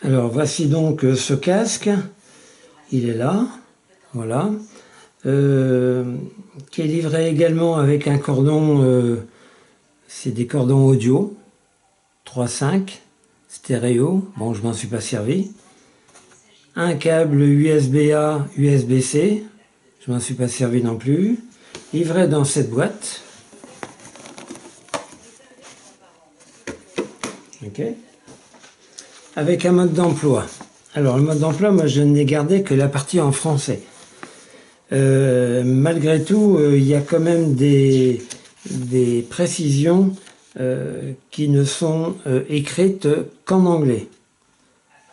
Alors voici donc ce casque, il est là, voilà, qui est livré également avec un cordon, c'est des cordons audio, 3.5, stéréo, bon je m'en suis pas servi, un câble USB-A, USB-C, je m'en suis pas servi non plus, livré dans cette boîte, ok, avec un mode d'emploi. Alors le mode d'emploi, moi je n'ai gardé que la partie en français. Malgré tout, il y a quand même des précisions qui ne sont écrites qu'en anglais.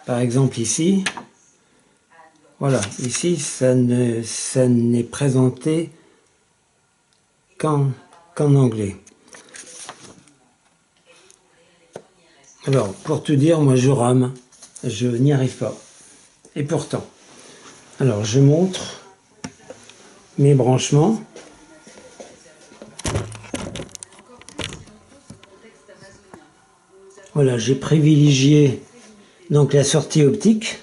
Par exemple ici, voilà, ici ça n'est présenté qu'en anglais. Alors, pour te dire, moi je rame, je n'y arrive pas. Et pourtant, alors je montre mes branchements. Voilà, j'ai privilégié donc la sortie optique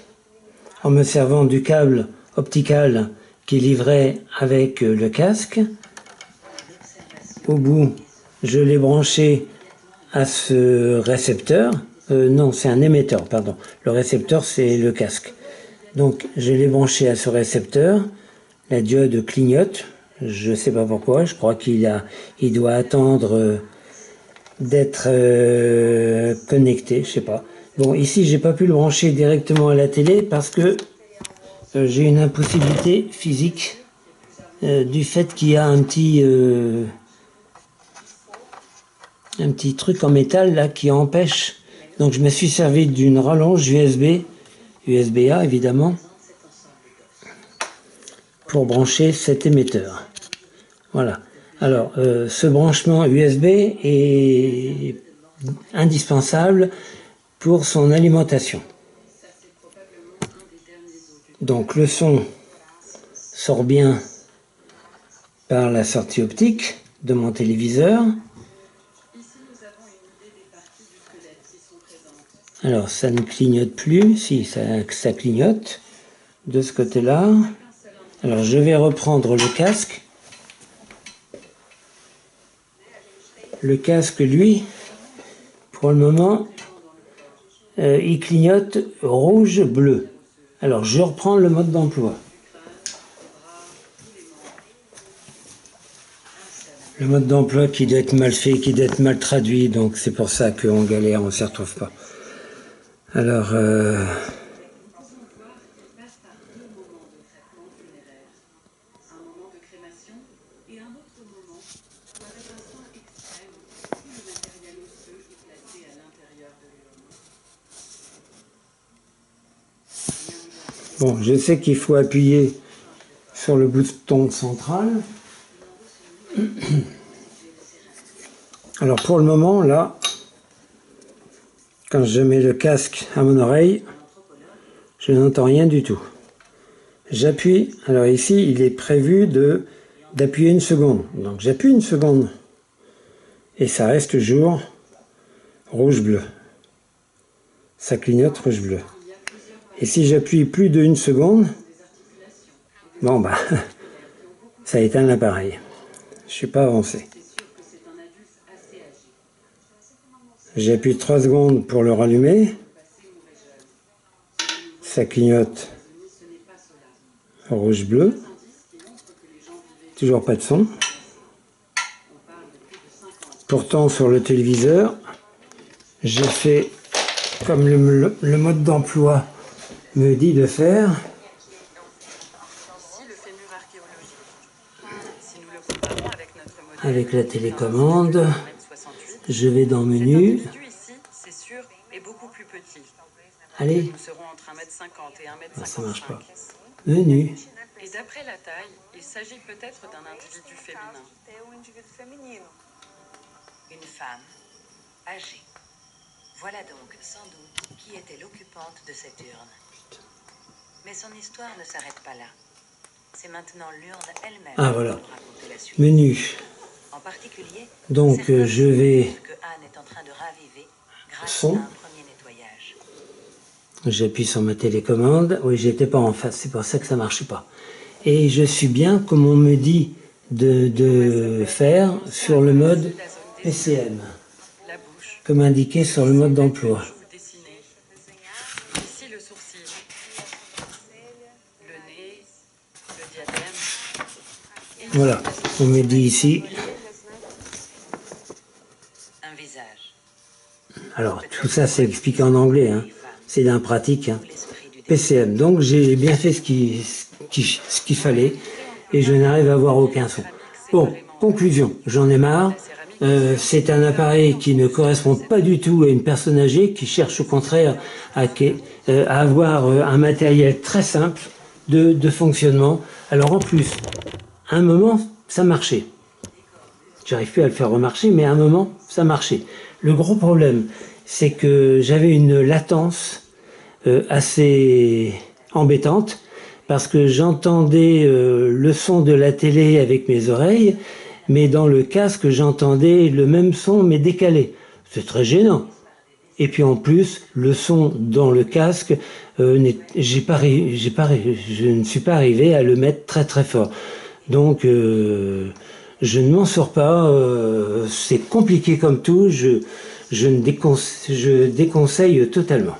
en me servant du câble optical qui est livré avec le casque. Au bout, je l'ai branché à ce récepteur. Non, c'est un émetteur, pardon. Le récepteur, c'est le casque. Donc, je l'ai branché à ce récepteur. La diode clignote. Je ne sais pas pourquoi. Je crois qu'il doit attendre d'être connecté. Je sais pas. Bon, ici, j'ai pas pu le brancher directement à la télé parce que j'ai une impossibilité physique du fait qu'il y a un petit truc en métal là qui empêche. Donc je me suis servi d'une rallonge USB-A évidemment, pour brancher cet émetteur. Voilà. Alors ce branchement USB est indispensable pour son alimentation. Donc le son sort bien par la sortie optique de mon téléviseur. Alors ça ne clignote plus, si ça clignote de ce côté-là. Alors je vais reprendre le casque. Le casque, lui, pour le moment, il clignote rouge-bleu. Alors je reprends le mode d'emploi. Le mode d'emploi qui doit être mal fait, qui doit être mal traduit, donc c'est pour ça qu'on galère, on ne s'y retrouve pas. Alors, bon, je sais qu'il faut appuyer sur le bouton central. Alors pour le moment, là, quand je mets le casque à mon oreille, je n'entends rien du tout. J'appuie, alors ici, il est prévu d'appuyer une seconde. Donc j'appuie une seconde et ça reste toujours rouge-bleu. Ça clignote rouge-bleu. Et si j'appuie plus d'une seconde, bon bah, ça éteint l'appareil. Je ne suis pas avancé. J'appuie 3 secondes pour le rallumer. Ça clignote rouge-bleu. Toujours pas de son. Pourtant, sur le téléviseur, j'ai fait comme le mode d'emploi me dit de faire. Avec la télécommande, je vais dans menu. Allez, ça marche pas. Menu. Et d'après la taille, il s'agit peut-être d'un individu féminin. Une femme, âgée. Voilà donc sans doute qui était l'occupante de cette urne. Mais son histoire ne s'arrête pas là. C'est maintenant l'urne elle-même Ah voilà. qui nous raconte la suite. Menu. En particulier, donc je vais que Anne est en train de raviver grâce son. à un premier nettoyage. J'appuie sur ma télécommande. Oui, j'étais pas en face, c'est pour ça que ça marchait pas. Et je suis bien, comme on me dit de faire, sur le mode PCM, La bouche. comme indiqué sur le mode d'emploi. Joues dessinées. Ici le sourcil. Le nez. Le diadème. Et Voilà, on me dit ici. Un visage. Alors, tout ça, c'est expliqué en anglais, hein. C'est d'un pratique, hein. L'esprit du PCM. Donc, j'ai bien fait ce qu'il fallait et je n'arrive à voir aucun son. Bon, conclusion, j'en ai marre. C'est un appareil qui ne correspond pas du tout à une personne âgée qui cherche au contraire à avoir un matériel très simple de fonctionnement. Alors, en plus, à un moment, ça marchait. J'arrive plus à le faire remarcher, mais à un moment, ça marchait. Le gros problème, c'est que j'avais une latence assez embêtante, parce que j'entendais le son de la télé avec mes oreilles, mais dans le casque, j'entendais le même son, mais décalé. C'est très gênant. Et puis en plus, le son dans le casque, je ne suis pas arrivé à le mettre très très fort. Donc, je ne m'en sors pas, c'est compliqué comme tout, je déconseille totalement.